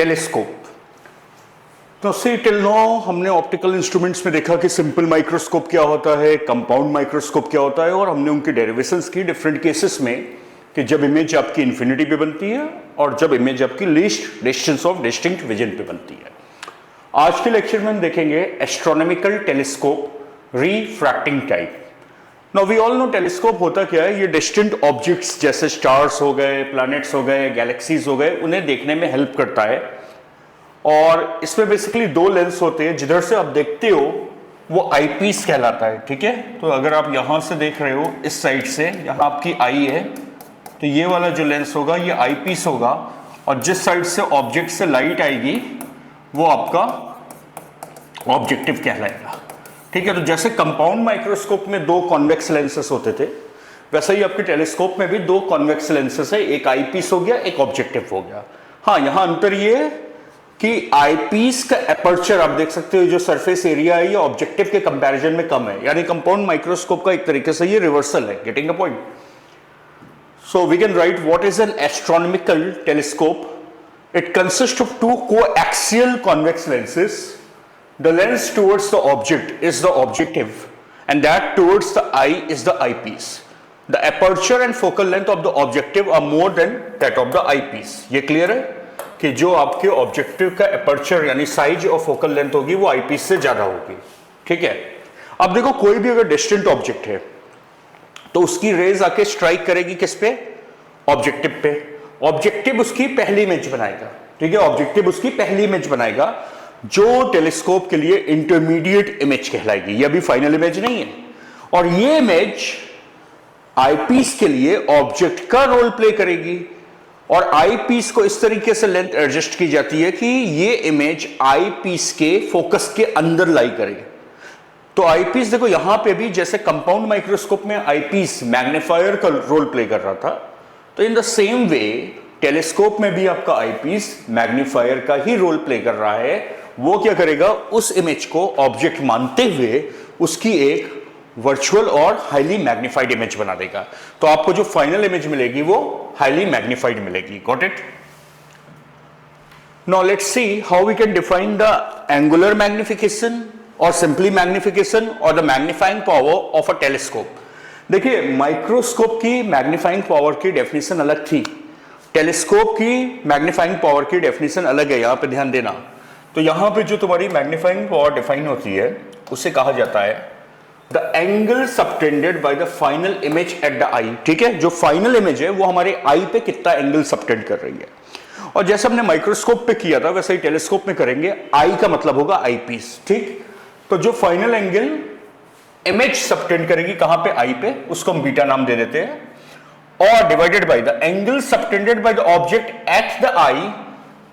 Telescope. तो see till no हमने optical instruments में देखा कि सिंपल माइक्रोस्कोप क्या होता है, कंपाउंड माइक्रोस्कोप क्या होता है, और हमने उनकी डेरिवेशंस की डिफरेंट केसेस में कि जब इमेज आपकी इन्फिनिटी पे बनती है और जब इमेज आपकी least distance of distinct vision पे बनती है। आज के लेक्चर में हम देखेंगे astronomical telescope refracting type. Now we all know telescope होता क्या है, ये डिस्टेंट ऑब्जेक्ट्स जैसे स्टार्स हो गए, प्लैनेट्स हो गए, गैलेक्सीज हो गए, उन्हें देखने में हेल्प करता है। और इसमें बेसिकली दो लेंस होते हैं, जिधर से आप देखते हो वो आईपीस कहलाता है। ठीक है, तो अगर आप यहां से देख रहे हो इस साइड से, यहां आपकी आई है, तो ये वाला जो लेंस होगा ये आईपीस होगा, और जिस साइड से ऑब्जेक्ट से लाइट आएगी वो आपका ऑब्जेक्टिव कहलाएगा। ठीक है, तो जैसे कंपाउंड माइक्रोस्कोप में दो कॉन्वेक्स लेंसेस होते थे, वैसे ही आपके टेलीस्कोप में भी दो कॉन्वेक्स लेंसेस है, एक आईपीस हो गया, एक ऑब्जेक्टिव हो गया। हाँ, यहां अंतर ये है कि आईपीस का एपर्चर आप देख सकते हो, जो सरफेस एरिया है ये ऑब्जेक्टिव के कंपैरिजन में कम है, यानी कंपाउंड माइक्रोस्कोप का एक तरीके से ये रिवर्सल है। Getting the point? So we can write what is an astronomical telescope. It consists of two coaxial convex lenses. The lens towards the object is the objective, and that towards the eye is the eyepiece. The aperture and focal length of the objective are more than that of the eyepiece. ये clear है कि जो आपके objective का aperture यानी size और focal length होगी वो आईपीस से ज्यादा होगी। ठीक है, अब देखो कोई भी अगर डिस्टेंट ऑब्जेक्ट है तो उसकी रेज आके स्ट्राइक करेगी किस पे? ऑब्जेक्टिव पे। ऑब्जेक्टिव उसकी पहली इमेज बनाएगा। ठीक है, ऑब्जेक्टिव उसकी पहली इमेज बनाएगा, जो टेलीस्कोप के लिए इंटरमीडिएट इमेज कहलाएगी। ये अभी फाइनल इमेज नहीं है, और ये इमेज आईपीस के लिए ऑब्जेक्ट का रोल प्ले करेगी, और आईपीस को इस तरीके से लेंथ एडजस्ट की जाती है कि ये इमेज आईपीस के फोकस के अंदर लाई करे। तो आईपीस देखो यहां पे भी जैसे कंपाउंड माइक्रोस्कोप में आईपीस मैग्नीफायर का रोल प्ले कर रहा था, तो in the same way telescope में भी आपका आईपीस मैग्नीफायर का ही रोल प्ले कर रहा है। वो क्या करेगा, उस इमेज को ऑब्जेक्ट मानते हुए उसकी एक वर्चुअल और हाईली मैग्नीफाइड इमेज बना देगा। तो आपको जो फाइनल इमेज मिलेगी वो हाईली मैग्नीफाइड मिलेगी। Got it? Now let's see how we can define the angular magnification और सिंपली मैग्निफिकेशन और the magnifying power of a telescope. देखिए, माइक्रोस्कोप की मैग्नीफाइंग पावर की डेफिनेशन अलग थी, टेलीस्कोप की मैग्नीफाइंग पावर की डेफिनेशन अलग है। यहां पे ध्यान देना, तो यहां पे जो तुम्हारी मैग्नीफाइंग पावर डिफाइन होती है उसे कहा जाता है the angle subtended by the final image at the eye. ठीक है, जो फाइनल इमेज है वो हमारे आई पे कितना एंगल सबटेंड कर रही है, और जैसे हमने माइक्रोस्कोप पे किया था वैसे ही टेलीस्कोप में करेंगे। आई का मतलब होगा आई पीस। ठीक, तो जो फाइनल एंगल इमेज सबटेंड करेगी कहां पे? आई पे, उसको हम बीटा नाम दे देते हैं, और divided by the angle subtended by the object at the I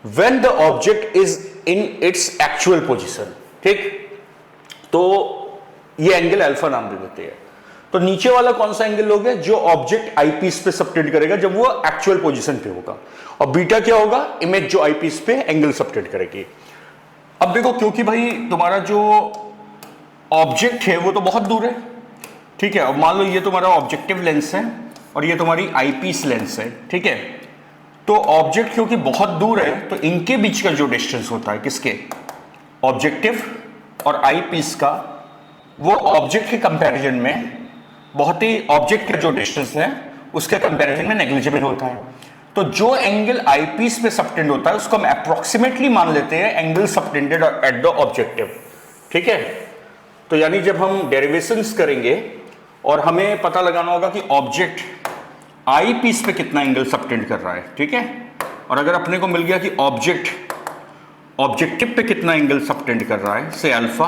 when the object is in its actual position. ठीक, तो ये एंगल अल्फा नाम दे देते हैं। तो नीचे वाला कौन सा एंगल हो गया? जो ऑब्जेक्ट आईपीस पे सबटेंड करेगा जब वो एक्चुअल पोजीशन पे होगा, और बीटा क्या होगा? इमेज जो आईपीस पे एंगल सबटेंड करेगी। अब देखो, क्योंकि भाई तुम्हारा जो ऑब्जेक्ट है वो तो बहुत दूर है। ठीक है, अब मान लो ये तुम्हारा ऑब्जेक्टिव लेंस है और ये तुम्हारी आईपीस लेंस है। ठीक है, तो ऑब्जेक्ट क्योंकि बहुत दूर है तो इनके बीच का जो डिस्टेंस होता है किसके? ऑब्जेक्टिव और आईपीस का, वो ऑब्जेक्ट के कंपैरिजन में बहुत ही, ऑब्जेक्ट का जो डिस्टेंस है उसके कंपैरिजन में नेग्लिजिबल होता है। तो जो एंगल आईपीस पे सबटेंड होता है उसको हम अप्रोक्सीमेटली मान लेते हैं angle subtended at the objective. ठीक है, तो यानी जब हम डेरिवेशंस करेंगे और हमें पता लगाना होगा कि ऑब्जेक्ट आई पीस पे कितना एंगल सबटेंड कर रहा है। ठीक है, और अगर अपने को मिल गया कि ऑब्जेक्ट ऑब्जेक्टिव पे कितना एंगल सबटेंड कर रहा है, से अल्फा,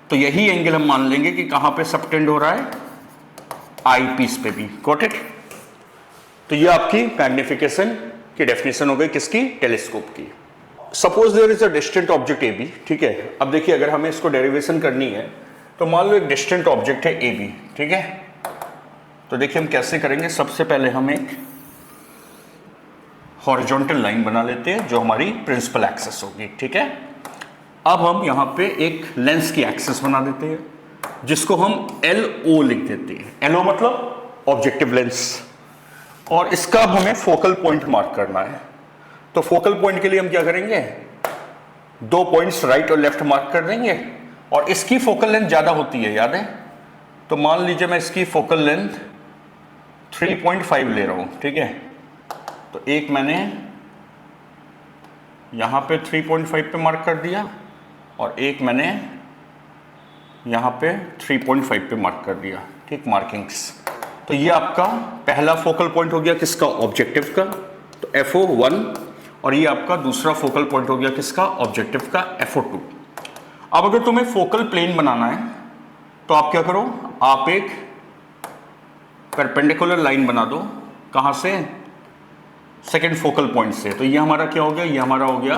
तो यही एंगल हम मान लेंगे कि कहां पे सबटेंड हो रहा है? आई पीस पे भी। Got it? तो ये आपकी मैग्निफिकेशन की डेफिनेशन हो गई किसकी? टेलीस्कोप की। Suppose there is a distant object A B. ठीक है, अब देखिए अगर हमें इसको डेरिवेशन करनी है तो मान लो एक डिस्टेंट ऑब्जेक्ट है ए बी। ठीक है, तो देखिए हम कैसे करेंगे। सबसे पहले हम एक हॉरिजॉन्टल लाइन बना लेते हैं जो हमारी प्रिंसिपल एक्सिस होगी। ठीक है, अब हम यहां पे एक लेंस की एक्सिस बना देते हैं जिसको हम एल ओ लिख देते हैं। एल ओ मतलब ऑब्जेक्टिव लेंस, और इसका हमें फोकल पॉइंट मार्क करना है। तो फोकल पॉइंट के लिए हम क्या करेंगे, 2 पॉइंट्स राइट और लेफ्ट मार्क कर देंगे, और इसकी फोकल लेंथ ज्यादा होती है, याद है। तो मान लीजिए मैं इसकी फोकल लेंथ 3.5 ले रहा हूं, ठीक है। तो एक मैंने यहां पे 3.5 पे मार्क कर दिया, और एक मैंने यहां पे 3.5 पे मार्क कर दिया, ठीक, मार्किंग्स। तो ये आपका पहला फोकल पॉइंट हो गया किसका, ऑब्जेक्टिव का, तो FO1, और ये आपका दूसरा फोकल पॉइंट हो गया किसका, ऑब्जेक्टिव का, FO2। अब अगर तुम्हें फोकल प्लेन बनाना है तो आप क्या करो, आप एक परपेंडिकुलर लाइन बना दो, कहां से, सेकंड फोकल पॉइंट से। तो ये हमारा क्या हो गया, ये हमारा हो गया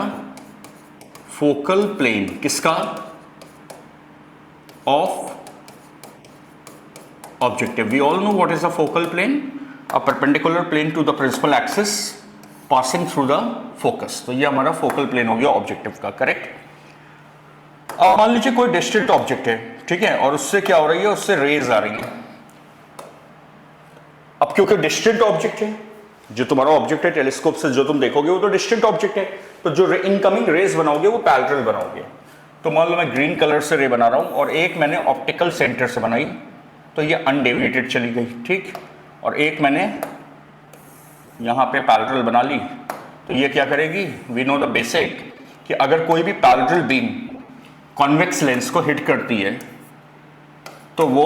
फोकल प्लेन किसका, of objective. We all know what is a focal plane, a perpendicular plane to the principal axis passing through the focus. तो ये हमारा फोकल प्लेन हो गया ऑब्जेक्टिव का, करेक्ट। अब मान लीजिए कोई डिस्टेंट ऑब्जेक्ट है, ठीक है, और उससे क्या हो रही है, उससे रेज आ रही है। अब क्योंकि डिस्टेंट ऑब्जेक्ट है, जो तुम्हारा ऑब्जेक्ट है टेलीस्कोप से जो तुम देखोगे वो तो डिस्टेंट ऑब्जेक्ट है, तो जो इनकमिंग रेज बनाओगे वो पैरेलल बनाओगे। तो मान लो मैं ग्रीन कलर से रे बना रहा हूं और एक मैंने ऑप्टिकल सेंटर से बनाई, तो ये अनडेविएटेड चली गई, ठीक। और एक मैंने यहां पे पैरेलल बना ली, तो ये क्या करेगी, वी नो द बेसिक कि अगर कोई भी पैरेलल बीम कॉन्वेक्स लेंस को हिट करती है तो वो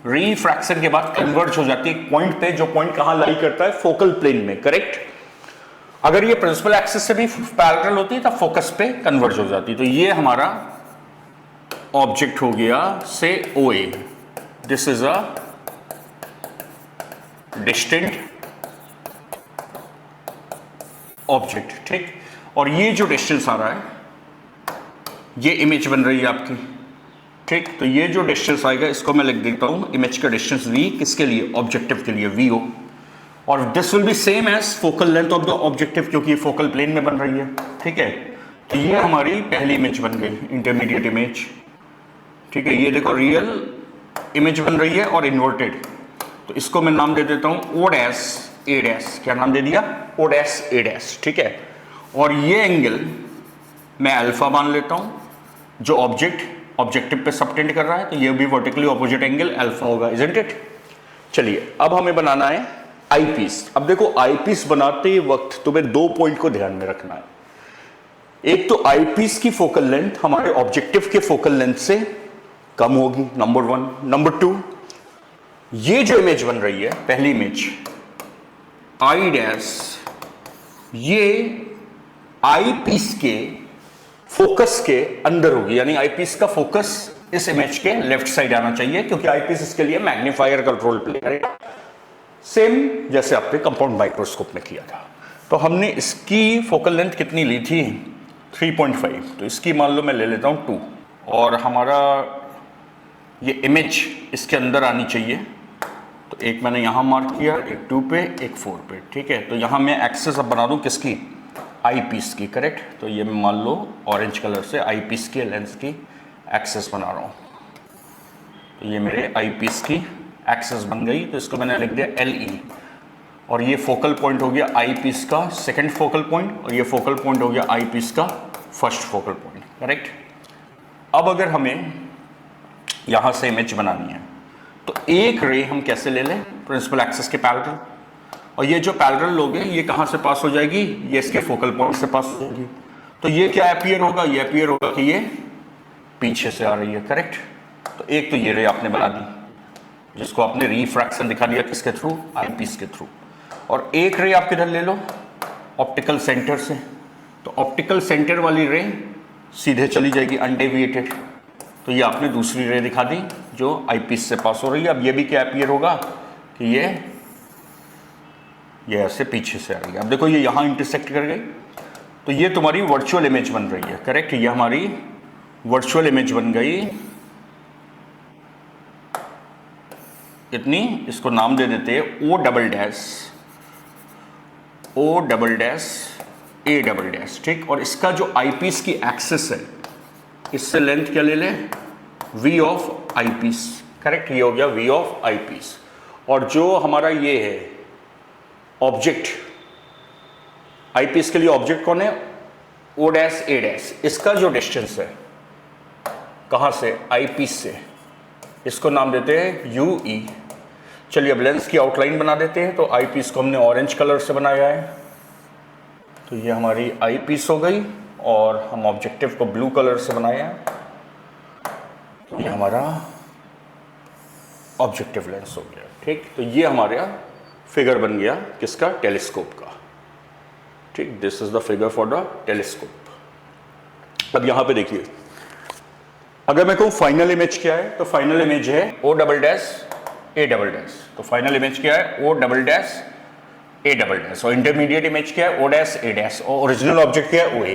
रिफ्रैक्शन के बाद कन्वर्ज हो जाती है पॉइंट पे, जो पॉइंट कहां लाई करता है, फोकल प्लेन में, करेक्ट। अगर ये प्रिंसिपल एक्सिस से भी पैरेलल होती है तब फोकस पे कन्वर्ज हो जाती है। तो ये हमारा ऑब्जेक्ट हो गया से OA, this is a distant object, ठीक। और ये जो डिस्टेंस आ रहा है, ये इमेज बन रही है आपकी, ठीक। तो ये जो डिस्टेंस आएगा इसको मैं लिख देता हूं, इमेज का डिस्टेंस V, किसके लिए, ऑब्जेक्टिव के लिए, VO। और this will be same as focal length of the objective, क्योंकि ये फोकल प्लेन में बन रही है, ठीक है। तो ये हमारी पहली इमेज बन गई, इंटरमीडिएट इमेज, ठीक है। ये देखो रियल इमेज बन रही है और इन्वर्टेड, तो इसको मैं नाम दे देता हूं O', A'। क्या नाम दे दिया, O', A', ठीक है। और ये एंगल मैं अल्फा मान लेता हूं, जो ऑब्जेक्टिव पे सबटेंड कर रहा है, तो ये भी वर्टिकली ऑपोजिट एंगल अल्फा होगा, इजंट इट। चलिए अब हमें बनाना है आईपीस। अब देखो आईपीस बनाते वक्त तुम्हें 2 पॉइंट को ध्यान में रखना है। एक तो आईपीस की फोकल लेंथ हमारे ऑब्जेक्टिव के फोकल लेंथ से कम होगी, नंबर 1। नंबर 2, ये जो इमेज बन रही है, पहली इमेज I', ये आईपीस के फोकस के अंदर होगी, यानी आईपीस का फोकस इस इमेज के लेफ्ट साइड आना चाहिए, क्योंकि आईपीस इसके लिए मैग्नीफायर का रोल प्ले करेगा, सेम जैसे आपने कंपाउंड माइक्रोस्कोप में किया था। तो हमने इसकी फोकल लेंथ कितनी ली थी, 3.5, तो इसकी मान लो मैं ले लेता हूं 2, और हमारा ये इमेज इसके अंदर आनी चाहिए। तो एक मैंने यहां मार्क किया, एक 2 पे, एक 4 पे, ठीक है। तो यहां मैं एक्सेस अब बना दूं किसकी, आईपीस की, करेक्ट। तो ये मैं मान लो ऑरेंज कलर से आईपीस के लेंस की एक्सेस बना रहा हूं। तो ये मेरे आईपीस की एक्सेस बन गई, तो इसको मैंने लिख दिया LE। और ये फोकल पॉइंट हो गया आईपीस का सेकंड फोकल पॉइंट, और ये फोकल पॉइंट हो गया आईपीस का फर्स्ट फोकल पॉइंट, करेक्ट। अब अगर हमें यहां से इमेज बनानी है तो एक रे हम कैसे ले लें, प्रिंसिपल एक्सिस के पैरेलल, और ये जो पैरेलल लोगे ये कहां से पास हो जाएगी, ये इसके फोकल पॉइंट से पास हो जाएगी। तो ये क्या अपीयर होगा, ये अपीयर होगा कि ये पीछे से आ रही है, करेक्ट। तो एक तो ये रे आपने बना दी, जिसको आपने रिफ्रैक्शन दिखा दिया किसके थ्रू, आईपीस के थ्रू। और एक रे आप किधर ले लो, ऑप्टिकल सेंटर से। तो ऑप्टिकल सेंटर वाली रे सीधे चली जाएगी अनडेविएटेड, तो ये आपने दूसरी रे दिखा दी जो आईपीस से पास हो रही है। अब ये भी क्या अपीयर होगा कि ये ऐसे पीछे से आ रही है। अब देखो ये यहां इंटरसेक्ट कर गई, तो ये तुम्हारी वर्चुअल इमेज बन रही है, करेक्ट। ये हमारी वर्चुअल इमेज बन गई इतनी, इसको नाम दे देते हैं O', A', ठीक। और इसका जो आईपीस की एक्सिस है, इससे लेंथ क्या ले लें, V ऑफ आईपीस, करेक्ट। ये हो गया V ऑफ आईपीस। और जो हमारा ये है ऑब्जेक्ट आई पीस के लिए ऑब्जेक्ट कौन है, ओ डैश ए डैश, इसका जो डिस्टेंस है कहाँ से, आई पीस से, इसको नाम देते हैं यू ई। चलिए अब लेंस की आउटलाइन बना देते हैं। तो आई पीस को हमने ऑरेंज कलर से बनाया है, तो ये हमारी आई पीस हो गई, और हम ऑब्जेक्टिव को ब्लू कलर से बनाया है, तो ये हमारा ऑब्जेक्टिव लेंस हो गया। ठीक, तो ये हमारा फिगर बन गया किसका, टेलीस्कोप का। ठीक, this is the figure for the telescope. अब यहां पे देखिए, अगर मैं कहूं फाइनल इमेज क्या है, तो फाइनल इमेज है O double dash A double dash. तो फाइनल इमेज क्या है, O double dash A double dash, और इंटरमीडिएट इमेज क्या है, ओ डैश ए डैश, और ओरिजिनल ऑब्जेक्ट क्या है, ओ ए।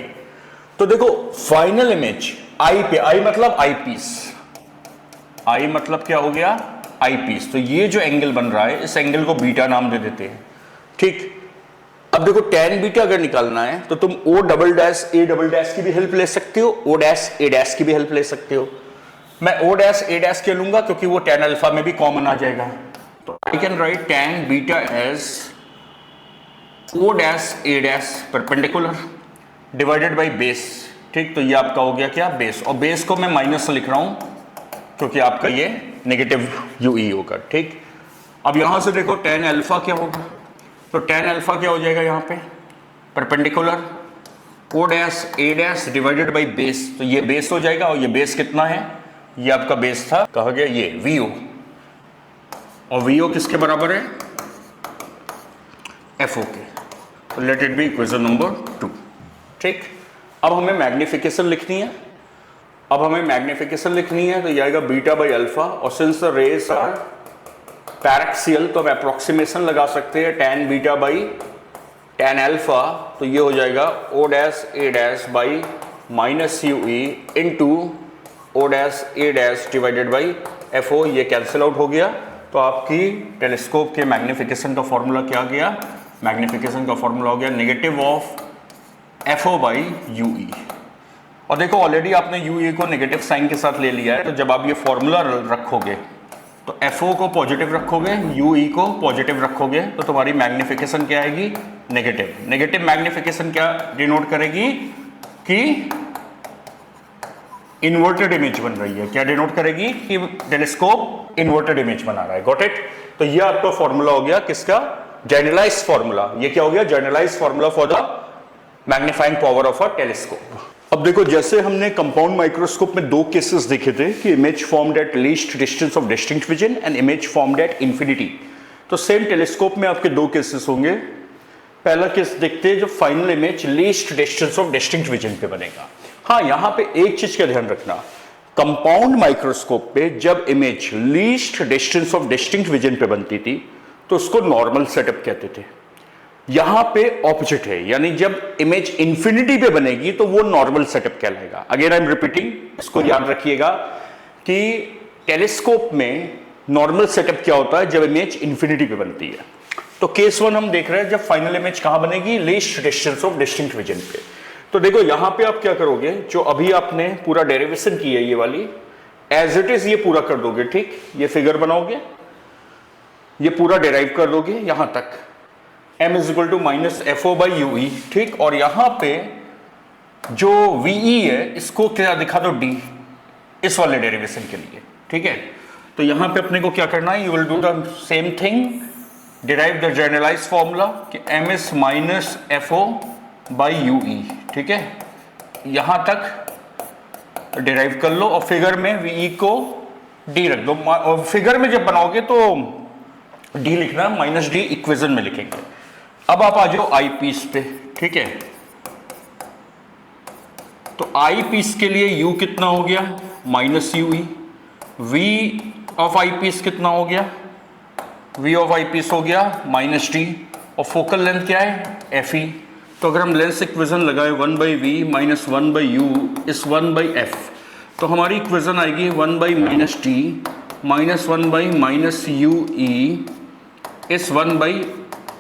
तो देखो फाइनल इमेज आई पे, आई मतलब आई पीस, आई मतलब क्या हो गया, आई पीस। तो ये जो एंगल बन रहा है, इस एंगल को बीटा नाम दे देते हैं। ठीक, अब देखो tan बीटा अगर निकालना है तो तुम O double dash A double dash की भी हेल्प ले सकते हो, ओ डैश ए डैश की भी हेल्प ले सकते हो। मैं ओ डैश ए डैश के लूंगा क्योंकि वो tan अल्फा में भी कॉमन आ जाएगा। तो I can write tan beta as O dash A dash perpendicular divided by base. ठीक, तो ये आपका हो गया क्या, बेस, और बेस को मैं माइनस से लिख रहा हूं क्योंकि आपका ये नेगेटिव यू ई होगा। ठीक, अब यहां से देखो tan अल्फा क्या होगा, तो tan अल्फा क्या हो जाएगा यहाँ पे, perpendicular O dash A dash divided by base. तो ये बेस हो जाएगा, और ये बेस कितना है, ये आपका बेस था, कहा गया ये वी ओ, और वी ओ किसके बराबर है, एफ ओ के। तो let it be equation number 2। ठीक, अब हमें मैग्निफिकेशन लिखनी है, तो ये आएगा बीटा बाई अल्फा, और since the rays are paraxial तो हम अप्रोक्सीमेशन लगा सकते हैं tan beta by tan alpha. तो ये हो जाएगा O dash A dash by minus U E into O dash A dash divided by F O. ये कैंसिल आउट हो गया। तो आपकी टेलीस्कोप के मैग्निफिकेशन का फॉर्मूला क्या गया, मैग्निफिकेशन का फॉर्मूला हो गया negative of F O by U E. और देखो ऑलरेडी आपने यू ई को नेगेटिव साइन के साथ ले लिया है, तो जब आप ये फॉर्मूला रखोगे तो एफ ओ को पॉजिटिव रखोगे, यू ई को पॉजिटिव रखोगे, तो तुम्हारी मैग्निफिकेशन क्या आएगी, नेगेटिव। नेगेटिव मैग्निफिकेशन क्या डिनोट करेगी कि इन्वर्टेड इमेज बन रही है, क्या डिनोट करेगी कि टेलीस्कोप इन्वर्टेड इमेज बना रहा है। Got it. तो ये आपका फॉर्मूला हो गया किसका, जनरलाइज्ड फॉर्मूला। ये क्या हो गया, generalised formula for the magnifying power of a telescope. अब देखो जैसे हमने कंपाउंड माइक्रोस्कोप में दो केसेस देखे थे कि image formed at least distance of distinct vision and image formed at infinity, तो सेम टेलीस्कोप में आपके दो केसेस होंगे। पहला केस देखते हैं जो final image least distance of distinct vision पे बनेगा। हाँ, यहां पे एक चीज का ध्यान रखना, कंपाउंड माइक्रोस्कोप पे जब image least distance of distinct vision पे बनती थी तो उसको नॉर्मल सेटअप कहते थे। यहां पे ऑपोजिट है, यानी जब इमेज इंफिनिटी पे बनेगी तो वो नॉर्मल सेटअप कहलाएगा। अगेन आई एम रिपीटिंग, इसको याद रखिएगा कि टेलीस्कोप में नॉर्मल सेटअप क्या होता है जब इमेज इंफिनिटी पे बनती है। तो केस 1 हम देख रहे हैं जब फाइनल इमेज कहां बनेगी, least distance of distinct vision पे। तो देखो यहां पे आप क्या करोगे, जो अभी आपने पूरा डेरिवेशन की है ये वाली, एज इट इज ये पूरा कर दोगे। ठीक, ये फिगर बनाओगे, ये पूरा डिराइव कर दोगे यहां तक, m is equal to minus F O by U E. ठीक, और यहां पे जो वी है इसको क्या दिखा दो d, इस वाले डेरिवेशन के लिए। ठीक है, तो यहां पे अपने को क्या करना है, you will do the same thing, derive the generalised formula कि m is minus F O by U E. ठीक है, यहां तक डिराइव कर लो, और फिगर में वी को d रख दो। और फिगर में जब बनाओगे तो d लिखना, माइनस d इक्वेशन में लिखेंगे। अब आप आ जाओ आई पीस पे। ठीक है, तो आई पीस के लिए u कितना हो गया, minus U E. V of eyepiece कितना हो गया, v ऑफ आई पीस हो गया माइनस डी, और फोकल लेंथ क्या है, एफ ई। तो अगर हम लेंस इक्वेशन लगाए 1 by V minus 1 by U is 1 by F, तो हमारी इक्वेशन आएगी 1 by minus T minus 1 by minus U E is 1 by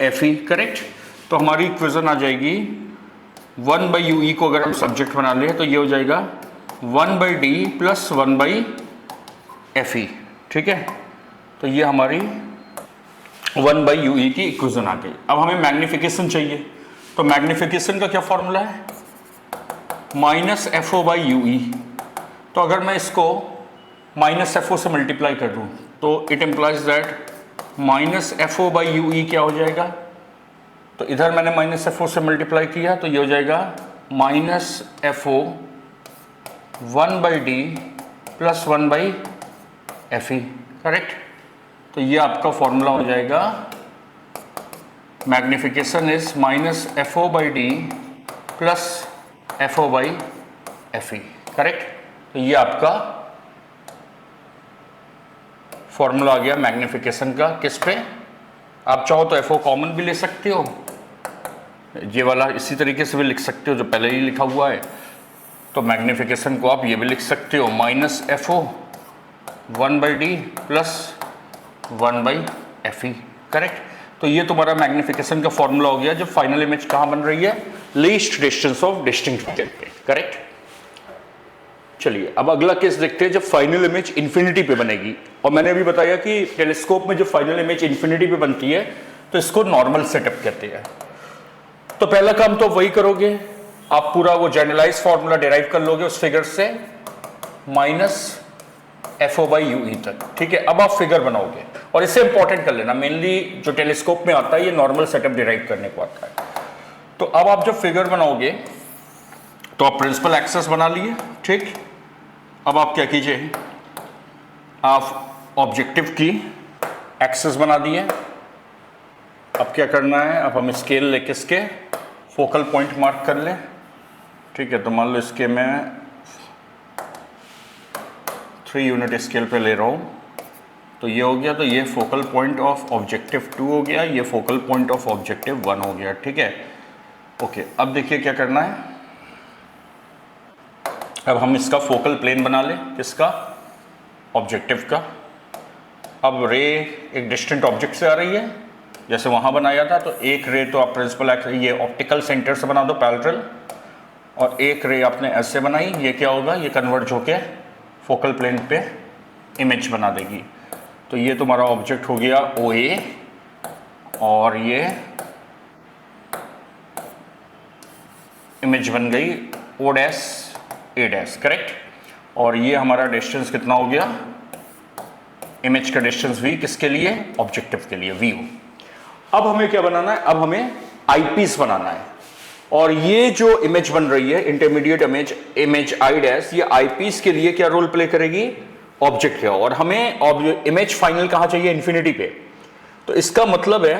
F E. Correct, तो हमारी इक्वेशन आ जाएगी 1 बाई यू ई को अगर हम सब्जेक्ट बना ले तो ये हो जाएगा 1 by D plus 1 by F ई। ठीक है, तो ये हमारी 1 बाई यू ई की इक्वेशन आ गई। अब हमें मैग्नीफिकेशन चाहिए, तो मैग्निफिकेशन का क्या फॉर्मूला है, minus F O by U E. तो अगर मैं इसको माइनस एफ ओ से मल्टीप्लाई कर दूँ तो it implies that minus F O by U E क्या हो जाएगा, तो इधर मैंने माइनस एफ ओ से मल्टीप्लाई किया तो ये हो जाएगा minus F O 1 by D plus 1 by F E, correct. तो ये आपका फॉर्मूला हो जाएगा, magnification is minus F O by D plus F O by F E, correct. तो ये आपका फॉर्मूला आ गया मैग्निफिकेशन का। किस पे, आप चाहो तो एफ ओ कॉमन भी ले सकते हो, ये वाला इसी तरीके से भी लिख सकते हो जो पहले ही लिखा हुआ है। तो मैग्निफिकेशन को आप ये भी लिख सकते हो, minus F O 1 by D plus 1 by F E, correct. तो ये तुम्हारा मैग्निफिकेशन का फॉर्मूला हो गया जब फाइनल इमेज कहाँ बन रही है, least distance of distinct object पे, करेक्ट। चलिए अब अगला केस देखते हैं जब फाइनल इमेज इन्फिनिटी पे बनेगी। और मैंने अभी बताया कि टेलीस्कोप में जब फाइनल इमेज इन्फिनिटी पे बनती है तो इसको नॉर्मल सेटअप कहते हैं। तो पहला काम तो वही करोगे, आप पूरा वो जनरलाइज फॉर्मूला डिराइव कर लोगे उस फिगर से minus F O by U E तक, ठीक है। अब आप फिगर बनाओगे और इससे इंपॉर्टेंट कर लेना, मेनली जो टेलीस्कोप में आता है ये नॉर्मल सेटअप डिराइव करने को आता है। तो अब आप जब फिगर बनाओगे तो आप प्रिंसिपल एक्सेस बना लिए, ठीक। अब आप क्या कीजिए, आप ऑब्जेक्टिव की एक्सेस बना दिए। अब क्या करना है, अब हम स्केल लेके इसके फोकल पॉइंट मार्क कर लें, ठीक है। तो मान लो इसके मैं 3 यूनिट स्केल पे ले रहा हूँ, तो ये हो गया। तो ये फोकल पॉइंट ऑफ ऑब्जेक्टिव 2 हो गया, ये फोकल पॉइंट ऑफ ऑब्जेक्टिव 1 हो गया, ठीक है। ओके, अब देखिए क्या करना है, अब हम इसका फोकल प्लेन बना लें, किसका, ऑब्जेक्टिव का। अब रे एक डिस्टेंट ऑब्जेक्ट से आ रही है, जैसे वहाँ बनाया था। तो एक रे तो आप प्रिंसिपल एक्सेस ये ऑप्टिकल सेंटर से बना दो पैरेलल, और एक रे आपने ऐसे बनाई, ये क्या होगा, ये कन्वर्ज होके फोकल प्लेन पे इमेज बना देगी। तो ये तुम्हारा ऑब्जेक्ट हो गया ओ ए, और ये इमेज बन गई ओ डैश ए डैश, करेक्ट। और ये हमारा डिस्टेंस कितना हो गया, इमेज का डिस्टेंस वी, किसके लिए, ऑब्जेक्टिव के लिए, वी हो। अब हमें क्या बनाना है, अब हमें आईपीस बनाना है। और ये जो इमेज बन रही है इंटरमीडिएट इमेज आई डैश, ये आईपीस के लिए क्या रोल प्ले करेगी, ऑब्जेक्ट है। और हमें इमेज फाइनल कहाँ चाहिए, इन्फिनिटी पे। तो इसका मतलब है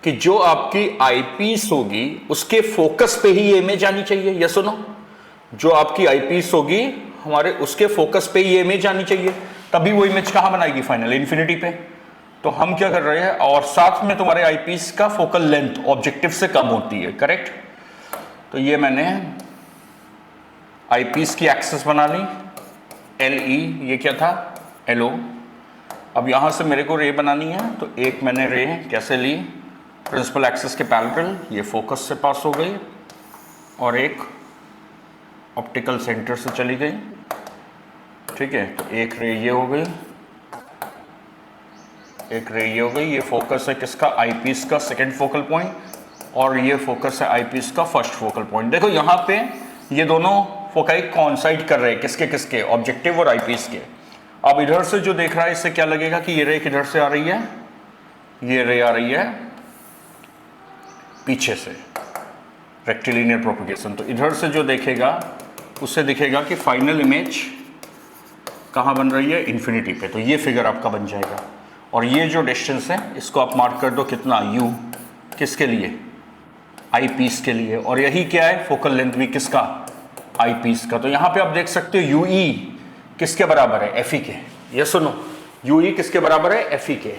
कि जो आपकी आईपीस होगी उसके फोकस पे ही ये इमेज आनी चाहिए, ये सुनो, जो आपकी आईपीस होगी हमारे उसके फोकस पे ये इमेज आनी चाहिए, तभी वो इमेज कहाँ बनाएगी, फाइनल इन्फिनिटी पे। तो हम क्या कर रहे हैं, और साथ में तुम्हारे आईपीस का फोकल लेंथ ऑब्जेक्टिव से कम होती है, करेक्ट। तो ये मैंने आईपीस की एक्सेस बना ली, एल ई, ये क्या था, एल ओ। अब यहाँ से मेरे को रे बनानी है, तो एक मैंने रे कैसे ली, प्रिंसिपल एक्सेस के पैरेलल, ये फोकस से पास हो गई, और एक ऑप्टिकल सेंटर से चली गई, ठीक है। तो एक रे ये हो गई, एक रे ये हो गई। ये फोकस है किसका, आईपीस का सेकंड फोकल पॉइंट, और ये फोकस है आईपीस का फर्स्ट फोकल पॉइंट। देखो यहाँ पे ये दोनों फोकाई कॉन्साइड कर रहे हैं, किसके किसके, ऑब्जेक्टिव और आईपीस के। अब इधर से जो देख रहा है इससे क्या लगेगा कि ये रे किधर से आ रही है, ये रे आ रही है पीछे से, रेक्टिलिनियर प्रोपगेशन। तो इधर से जो देखेगा उससे दिखेगा कि फाइनल इमेज कहाँ बन रही है, इन्फिनिटी पे। तो ये फिगर आपका बन जाएगा। और ये जो डिस्टेंस है इसको आप मार्क कर दो, कितना, यू, किसके लिए, आई पीस के लिए। और यही क्या है, फोकल लेंथ भी किसका, आई पीस का। तो यहाँ पे आप देख सकते हो यू ई किसके बराबर है, एफ ई के। ये सुनो, यू ई किसके बराबर है, एफ ई के।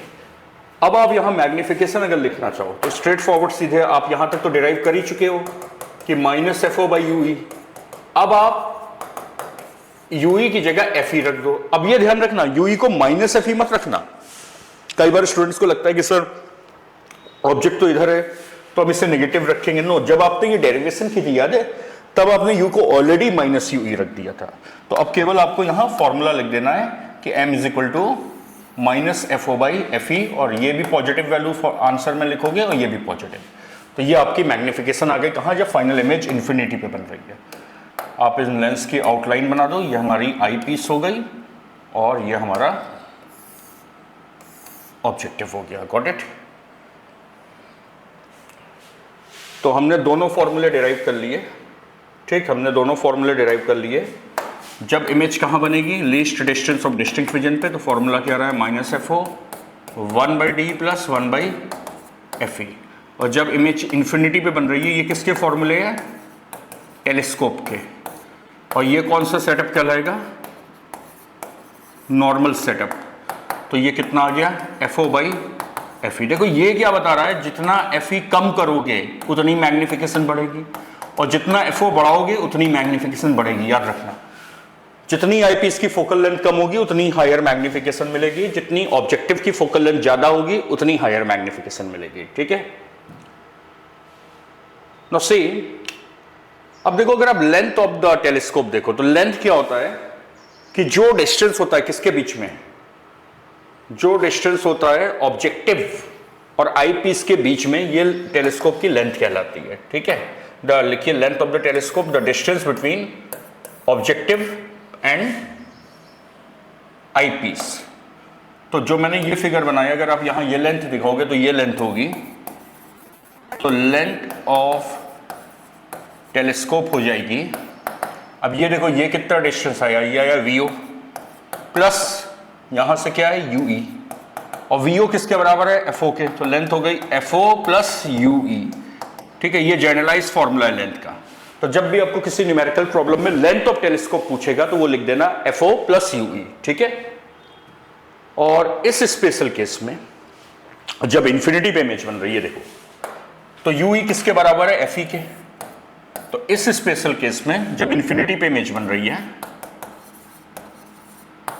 अब आप यहाँ मैग्निफिकेशन अगर लिखना चाहो तो स्ट्रेट फॉरवर्ड सीधे आप यहाँ तक तो डिराइव कर ही चुके हो कि minus F O by U E. अब आप यू ई की जगह एफ ई रख दो। अब ये ध्यान रखना, यू ई को माइनस एफ ई मत रखना। कई बार स्टूडेंट्स को लगता है कि सर ऑब्जेक्ट तो इधर है तो अब इसे नेगेटिव रखेंगे। नो, जब आपने ये डेरिवेशन की थी याद है, तब आपने यू को ऑलरेडी माइनस यू ई रख दिया था। तो अब केवल आपको यहां फॉर्मूला लिख देना है कि m is equal to minus F O by F E, और ये भी पॉजिटिव वैल्यू आंसर में लिखोगे और ये भी पॉजिटिव। तो ये आपकी मैग्निफिकेशन आ गई कहाँ, जब फाइनल इमेज इन्फिनिटी पे बन रही है। आप इस लेंस की आउटलाइन बना दो, ये हमारी आई पीस हो गई और ये हमारा ऑब्जेक्टिव हो गया। Got it. तो हमने दोनों फॉर्मूले डिराइव कर लिए। ठीक, हमने दोनों फॉर्मूले डिराइव कर लिए। जब इमेज कहाँ बनेगी, least distance of distinct reason पे, तो फॉर्मूला क्या रहा है, -FO 1/d + 1/FE। और जब इमेज इन्फिनिटी पे बन रही है, ये किसके फॉर्मूले हैं, टेलीस्कोप के। और ये कौन सा सेटअप कहलाएगा, नॉर्मल सेटअप। तो ये कितना आ गया, FO/FE। देखो ये क्या बता रहा है, जितना FE कम करोगे उतनी मैग्निफिकेशन बढ़ेगी, और जितना FO बढ़ाओगे उतनी मैग्निफिकेशन बढ़ेगी। याद रखना, जितनी आईपीस की फोकल लेंथ कम होगी उतनी हायर मैग्निफिकेशन मिलेगी, जितनी ऑब्जेक्टिव की फोकल लेंथ ज्यादा होगी उतनी हायर मैग्निफिकेशन मिलेगी। ठीक है। नाउ सी, अब देखो अगर आप लेंथ ऑफ द टेलीस्कोप देखो तो लेंथ क्या होता है कि जो डिस्टेंस होता है किसके बीच में, जो डिस्टेंस होता है ऑब्जेक्टिव और आईपीस के बीच में, ये टेलीस्कोप की लेंथ कहलाती है। ठीक है। लिखिए length of the telescope, the distance between objective and eyepiece. तो जो मैंने ये फिगर बनाया, अगर आप यहां ये लेंथ दिखाओगे तो ये लेंथ होगी, तो लेंथ ऑफ टेलीस्कोप हो जाएगी। अब ये देखो ये कितना डिस्टेंस आया, ये आया VO प्लस यहां से क्या है UE, और VO किसके बराबर है, FO के। तो लेंथ हो गई FO + UE। ठीक है, ये जनरलाइज फॉर्मूला है लेंथ का। तो जब भी आपको किसी न्यूमेरिकल प्रॉब्लम में लेंथ ऑफ टेलीस्कोप पूछेगा तो वो लिख देना FO + UE। ठीक है। और इस स्पेशल केस में जब इन्फिनिटी पे इमेज बन रही है देखो, तो UE किसके बराबर है, FE के। तो इस स्पेशल केस में जब इन्फिनिटी पे इमेज बन रही है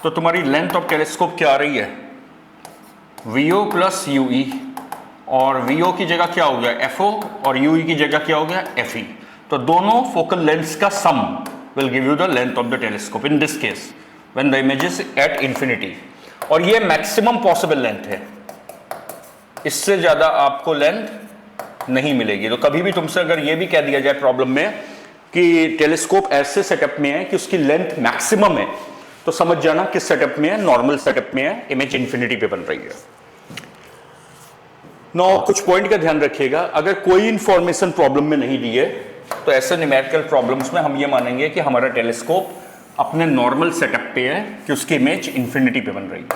तो तुम्हारी लेंथ ऑफ टेलीस्कोप क्या आ रही है, VO + UE। और VO की जगह क्या हो गया, FO, और UE की जगह क्या हो गया, FE। तो दोनों फोकल लेंथ्स का sum will give you the length of the telescope in this case when the image is at infinity. और ये मैक्सिमम पॉसिबल लेंथ है, इससे ज्यादा आपको लेंथ नहीं मिलेगी। तो कभी भी तुमसे अगर ये भी कह दिया जाए प्रॉब्लम में कि टेलीस्कोप ऐसे सेटअप में है कि उसकी लेंथ मैक्सिमम है, तो समझ जाना किस सेटअप में है, नॉर्मल सेटअप में है, इमेज इन्फिनिटी पे बन रही है। नो, कुछ पॉइंट का ध्यान रखिएगा, अगर कोई इंफॉर्मेशन प्रॉब्लम में नहीं दी है तो ऐसे न्यूमेरिकल प्रॉब्लम्स में हम ये मानेंगे कि हमारा टेलीस्कोप अपने नॉर्मल सेटअप पे है, कि उसकी इमेज इन्फिनिटी पे बन रही है।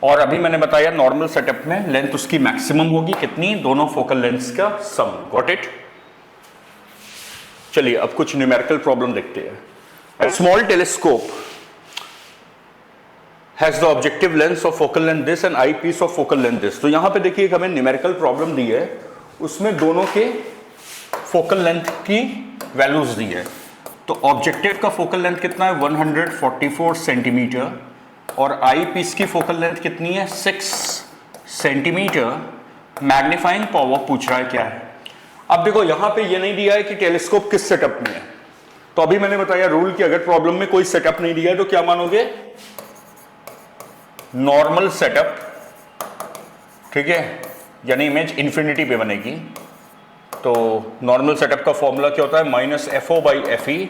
और अभी मैंने बताया नॉर्मल सेटअप में लेंथ उसकी मैक्सिमम होगी कितनी, दोनों फोकल लेंथ्स का सम। Got it. चलिए अब कुछ न्यूमेरिकल प्रॉब्लम देखते हैं। Small telescope has the objective length of focal length this and eyepiece of focal length this. तो यहां पे देखिए हमें न्यूमेरिकल प्रॉब्लम दी है, उसमें दोनों के फोकल लेंथ की वैल्यूज दी है। तो ऑब्जेक्टिव का फोकल लेंथ कितना है, 144 सेंटीमीटर, और आई पीस की फोकल लेंथ कितनी है, 6 सेंटीमीटर। मैग्नीफाइंग पावर पूछ रहा है क्या है। अब देखो यहां पे ये नहीं दिया है कि टेलीस्कोप किस सेटअप में है, तो अभी मैंने बताया रूल कि अगर प्रॉब्लम में कोई सेटअप नहीं दिया है तो क्या मानोगे, नॉर्मल सेटअप। ठीक है, यानी इमेज इन्फिनिटी पे बनेगी। तो नॉर्मल सेटअप का फॉर्मूला क्या होता है, -FO/FE।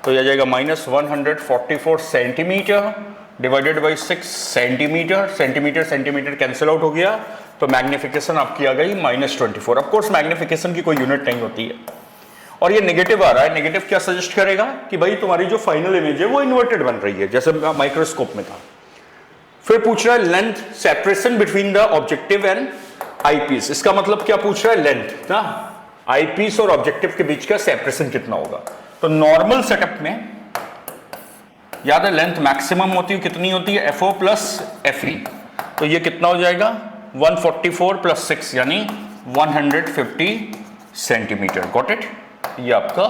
तो यह जाएगा -144 centimetre divided by 6 centimetre. Centimetre centimetre cancel out हो गया, तो मैग्निफिकेशन आपकी आ गई -24। ऑफ कोर्स मैग्निफिकेशन की कोई यूनिट नहीं होती है, और ये नेगेटिव आ रहा है। नेगेटिव क्या सजेस्ट करेगा कि भाई तुम्हारी जो फाइनल इमेज है वो इन्वर्टेड बन रही है, जैसे माइक्रोस्कोप में था। फिर पूछ रहा है length separation between the objective and eyepiece. इसका मतलब क्या पूछ रहा है, लेंथ ना, आईपीस और ऑब्जेक्टिव के बीच का सेपरेशन कितना होगा। तो नॉर्मल सेटअप में याद है लेंथ मैक्सिमम होती है, कितनी होती है, FO + FE। तो ये कितना हो जाएगा, 144 + 6 यानी 150 सेंटीमीटर। Got it. ये आपका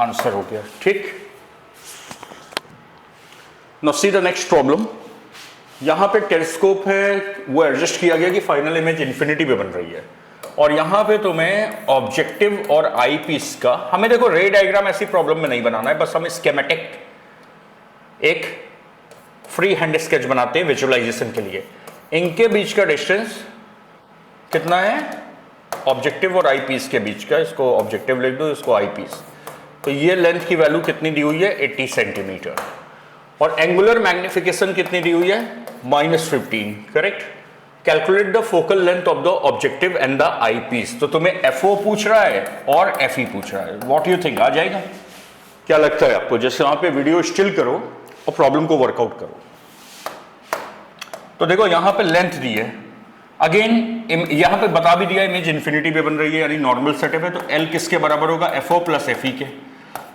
आंसर हो गया। ठीक। Now see the next problem. यहां पे टेलीस्कोप है, वो एडजस्ट किया गया कि फाइनल इमेज इन्फिनिटी पे बन रही है, और यहां पे तुम्हें ऑब्जेक्टिव और आई पीस का, हमें देखो रे डायग्राम ऐसी प्रॉब्लम में नहीं बनाना है, बस हम स्कीमेटिक एक फ्री हैंड स्केच बनाते हैं विजुअलाइजेशन के लिए। इनके बीच का डिस्टेंस कितना है, ऑब्जेक्टिव और आई पीस के बीच का, इसको ऑब्जेक्टिव लिख दो, इसको आई पीस। तो ये लेंथ की वैल्यू कितनी दी हुई है 80 सेंटीमीटर, और एंगुलर मैग्निफिकेशन कितनी दी हुई है -15, correct. Calculate the focal length of the objective and the eyepiece. तो तुम्हें FO पूछ रहा है और FE पूछ रहा है, व्हाट यू थिंक, आ जाएगा? क्या लगता है आपको? जैसे वहां पे वीडियो स्टिल करो और प्रॉब्लम को वर्कआउट करो। तो देखो यहां पे लेंथ दी है, अगेन यहां पे बता भी दिया इमेज इन्फिनिटी पे बन रही है, यानी नॉर्मल सेटअप है। तो L किसके बराबर होगा? FO प्लस FE के।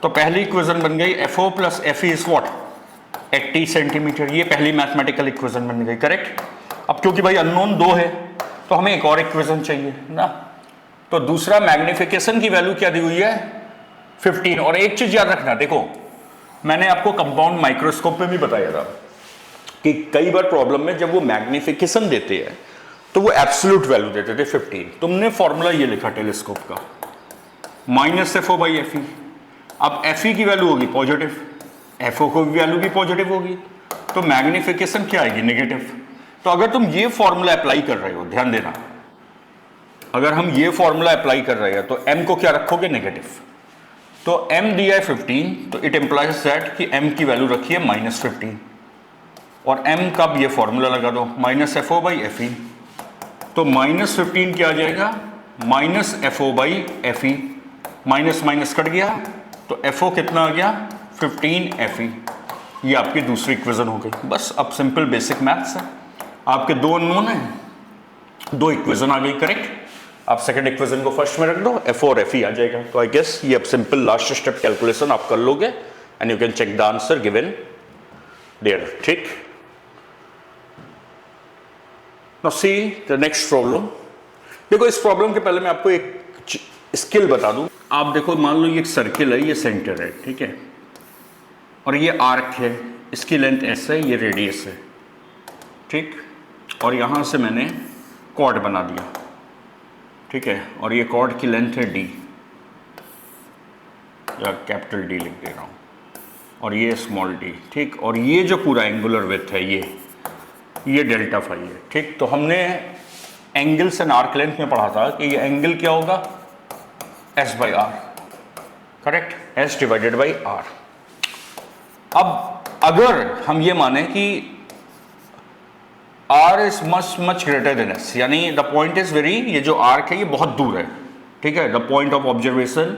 तो पहली इक्वेशन बन गई FO plus FE is what 80 centimetre. ये पहली मैथमेटिकल इक्वेशन बन गई, करेक्ट। अब क्योंकि भाई अननोन 2 है तो हमें एक और इक्वेशन चाहिए ना। तो दूसरा मैग्निफिकेशन की वैल्यू क्या दी हुई है 15। और एक चीज याद रखना, देखो मैंने आपको कंपाउंड माइक्रोस्कोप में भी बताया था कि कई बार प्रॉब्लम में जब वो मैग्निफिकेशन देते हैं तो वो एब्सोल्यूट वैल्यू देते थे 15। तुमने फॉर्मूला ये लिखा टेलीस्कोप का -FO/FE। अब FE की वैल्यू होगी पॉजिटिव, FO को वैल्यू भी पॉजिटिव होगी, तो मैग्निफिकेशन क्या आएगी नेगेटिव। तो अगर तुम ये फॉर्मूला अप्लाई कर रहे हो, ध्यान देना, अगर हम ये फॉर्मूला अप्लाई कर रहे हैं तो m को क्या रखोगे नेगेटिव। तो m दिया है 15, तो इट इंप्लाइज दैट कि m की वैल्यू रखी है -15, और m का ये फॉर्मूला लगा दो -FO/FE। तो -15 क्या आ जाएगा -FO/FE, माइनस माइनस कट गया, तो FO कितना आ गया 15 FE। ये आपकी दूसरी इक्वेशन हो गई। बस अब सिंपल बेसिक मैथ्स है, आपके 2 अननोन है, 2 इक्वेशन आ गई, करेक्ट। आप सेकंड इक्वेशन को फर्स्ट में रख दो, FO और FE आ जाएगा। तो आई गेस ये अब सिंपल लास्ट स्टेप कैलकुलेशन आप कर लोगे and you can check the answer given there, ठीक। Now see the next problem. देखो इस प्रॉब्लम के पहले मैं आपको एक स्किल बता दूं। आप देखो मान लो ये एक सर्किल है, ये सेंटर है, ठीक है, और ये आर्क है, इसकी लेंथ S है, ये रेडियस है, ठीक। और यहां से मैंने कॉर्ड बना दिया, ठीक है, और ये कॉर्ड की लेंथ है D, या कैपिटल D लिख दे रहा हूं, और ये स्मॉल d, ठीक। और ये जो पूरा एंगुलर विड्थ है ये डेल्टा फाई है, ठीक। तो हमने एंगल्स एंड आर्क लेंथ में पढ़ा था कि ये एंगल क्या होगा S/R, correct, S divided by R। अब अगर हम ये माने कि R is much greater than S, यानी द पॉइंट इज वेरी, ये जो आर्क है ये बहुत दूर है, ठीक है, the point of observation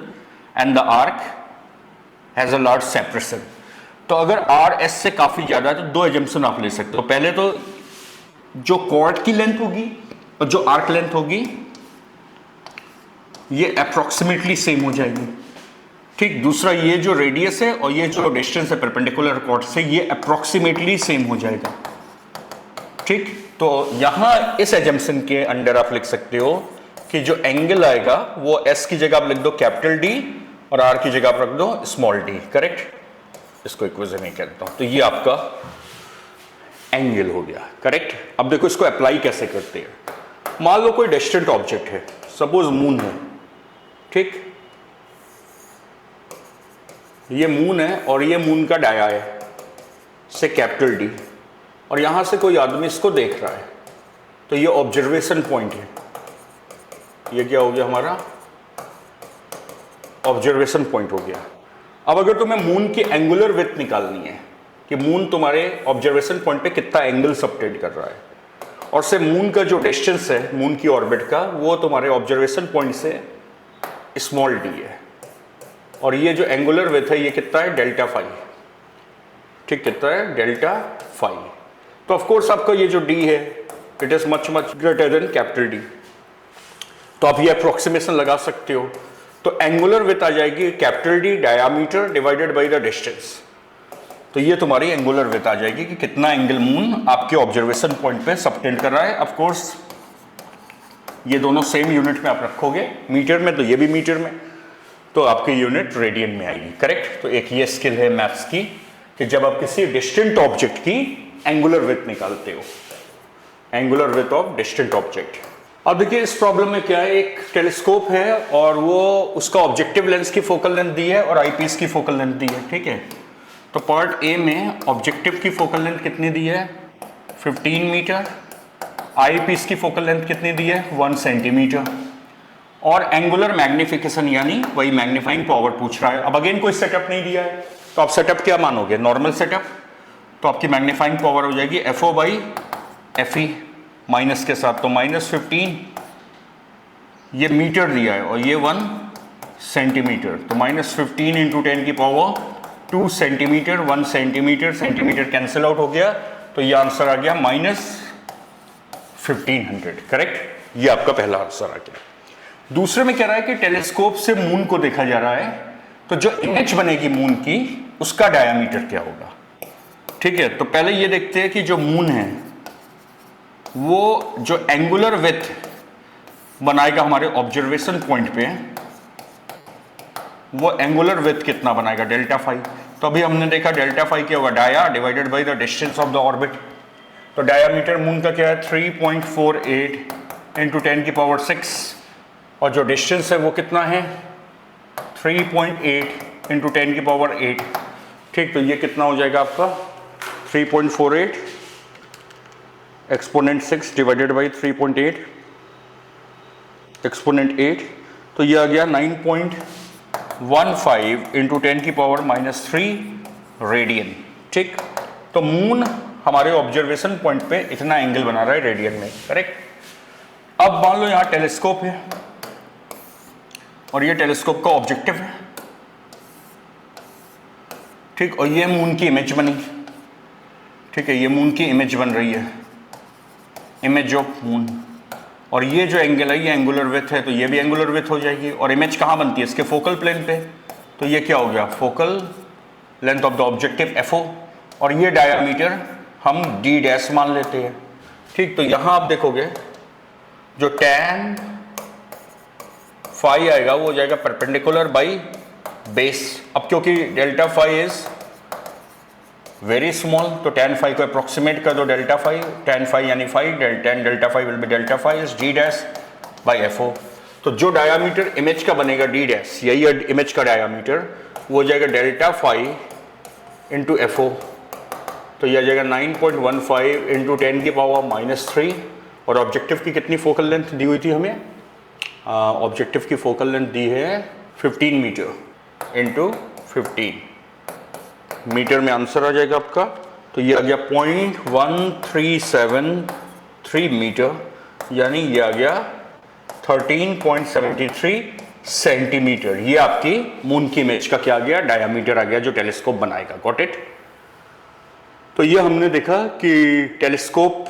and the arc has a large separation. तो अगर R S से काफी ज्यादा है तो 2 एजम्पशन आप ले सकते हो। पहले तो जो कॉर्ड की लेंथ होगी और जो आर्क लेंथ होगी ये अप्रोक्सीमेटली सेम हो जाएगी, ठीक। दूसरा ये जो रेडियस है और ये जो डिस्टेंस है परपेंडिकुलर कॉर्ड से, ये अप्रोक्सीमेटली सेम हो जाएगा, ठीक। तो यहां इस एजम्पशन के अंडर आप लिख सकते हो कि जो एंगल आएगा वो S की जगह आप लिख दो कैपिटल D और R की जगह आप रख दो स्मॉल d, करेक्ट। इसको इक्वेशन ही कहता हूं। तो ये आपका एंगल हो गया, करेक्ट। अब देखो इसको अप्लाई कैसे करते हैं। मान लो कोई डिस्टेंट ऑब्जेक्ट है, सपोज मून है, ठीक। ये मून है और ये मून का डाया है से कैपिटल D, और यहां से कोई आदमी इसको देख रहा है, तो ये ऑब्जर्वेशन पॉइंट है। ये क्या हो गया हमारा ऑब्जर्वेशन पॉइंट हो गया। अब अगर तुम्हें मून की एंगुलर विड्थ निकालनी है कि मून तुम्हारे ऑब्जर्वेशन पॉइंट पे कितना एंगल सबटेंड कर रहा है, और से मून का जो डिस्टेंस है मून की ऑर्बिट का वो तुम्हारे ऑब्जर्वेशन पॉइंट से स्मॉल d है, और ये जो एंगुलर विड्थ है ये कितना है डेल्टा फाई, ठीक, कितना है डेल्टा फाई। तो ऑफ कोर्स आपका ये जो d है it is much greater than capital D। तो आप ये अप्रोक्सीमेशन लगा सकते हो। तो एंगुलर विड्थ आ जाएगी capital D diameter divided by the distance. तो ये तुम्हारी एंगुलर विड्थ आ जाएगी कि कितना एंगल मून आपके ऑब्जर्वेशन पॉइंट पे सबटेंड कर रहा है। ऑफ कोर्स ये दोनों सेम यूनिट में आप रखोगे, मीटर में तो ये भी मीटर में, तो आपकी यूनिट रेडियन में आएगी, करेक्ट। तो एक ये स्किल है मैथ्स की कि जब आप किसी डिस्टेंट ऑब्जेक्ट की एंगुलर विड्थ निकालते हो, angular width of distant object. अब देखिए इस प्रॉब्लम में क्या है, एक टेलीस्कोप है और वो उसका ऑब्जेक्टिव लेंस की फोकल लेंथ दी है और आईपीस की फोकल लेंथ दी है, ठीक है। तो पार्ट ए में ऑब्जेक्टिव की फोकल लेंथ कितनी दी है 15 मीटर, आईपीस की फोकल लेंथ कितनी दी है 1 सेंटीमीटर, और एंगुलर मैग्निफिकेशन यानी वही मैग्नीफाइंग पावर पूछ रहा है। अब अगेन कोई सेटअप नहीं दिया है, तो आप सेटअप क्या मानोगे? Normal setup. तो आपकी मैग्नीफाइंग पावर हो जाएगी FO बाई FE माइनस के साथ, तो -15 ये मीटर दिया है और ये 1 सेंटीमीटर, तो -15 इंटू 10 की power 2 centimetre, 1 centimetre, centimetre cancel out हो गया, तो ये आंसर आ गया -1500। करेक्ट, ये आपका पहला आंसर आ गया। दूसरे में कह रहा है कि टेलीस्कोप से मून को देखा जा रहा है, तो जो इमेज बनेगी मून की उसका डायामीटर क्या होगा। ठीक है, तो पहले ये देखते हैं कि जो मून है वो जो एंगुलर विड्थ बनाएगा हमारे ऑब्जर्वेशन पॉइंट पे, वो एंगुलर विड्थ कितना बनाएगा, डेल्टा फाई। तो अभी हमने देखा डेल्टा फाई क्या होगा, dia divided by the distance of the orbit. तो डायामीटर मून का क्या है 3.48 इंटू 10 की पावर 6, और जो डिस्टेंस है वो कितना है 3.8 इंटू 10 की पावर 8। ठीक, तो ये कितना हो जाएगा आपका 3.48 एक्सपोनेंट 6 डिवाइडेड बाई 3.8 एक्सपोनेंट 8, तो ये आ गया 9.15 इंटू 10 की पावर -3 रेडियन। ठीक, तो मून हमारे ऑब्जर्वेशन पॉइंट पे इतना एंगल बना रहा है रेडियन में। करेक्ट। अब मान लो यहाँ टेलीस्कोप है और ये टेलीस्कोप का ऑब्जेक्टिव है। ठीक, और ये मून की इमेज बनी। ठीक है, ये मून की इमेज बन रही है, इमेज ऑफ मून। और ये जो एंगल है ये एंगुलर विड्थ है, तो ये भी एंगुलर विड्थ हो जाएगी। और इमेज कहाँ बनती है, इसके फोकल प्लेन पे। तो ये क्या हो गया, focal length of the objective FO, और ये डायामीटर हम D' मान लेते हैं। ठीक, तो यहाँ आप देखोगे जो tan फाई आएगा वो हो जाएगा परपेंडिकुलर बाई बेस। अब क्योंकि delta phi is very small, तो tan फाई को अप्रोक्सीमेट कर दो डेल्टा फाई, tan फाई यानी phi, tan delta phi will be delta phi is D' by FO। तो जो डायामीटर इमेज का बनेगा D', यही है इमेज का डायामीटर, वो हो जाएगा डेल्टा फाई इंटू FO। तो यह आ जाएगा 9.15 इंटू 10 की पावर -3। और ऑब्जेक्टिव की कितनी फोकल लेंथ दी हुई थी हमें, ऑब्जेक्टिव की फोकल लेंथ दी है 15 मीटर इंटू 15 मीटर में आंसर आ जाएगा आपका। तो ये आ गया 0.1373 मीटर, यानी ये आ गया 13.73 सेंटीमीटर। ये आपकी मून की इमेज का क्या आ गया, डायामीटर आ गया जो टेलीस्कोप बनाएगा। Got it. तो ये हमने देखा कि टेलीस्कोप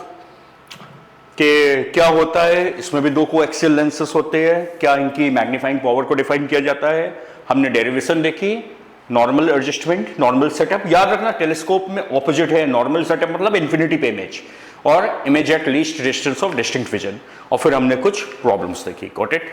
के क्या होता है, इसमें भी दो कोएक्सियल लेंसेस होते हैं, क्या इनकी मैग्नीफाइंग पावर को डिफाइन किया जाता है। हमने डेरिवेशन देखी, नॉर्मल एडजस्टमेंट, नॉर्मल सेटअप। याद रखना टेलीस्कोप में ऑपोजिट है, नॉर्मल सेटअप मतलब इन्फिनिटी पे इमेज, और image at least distance of distinct vision. और फिर हमने कुछ प्रॉब्लम्स देखी। Got it.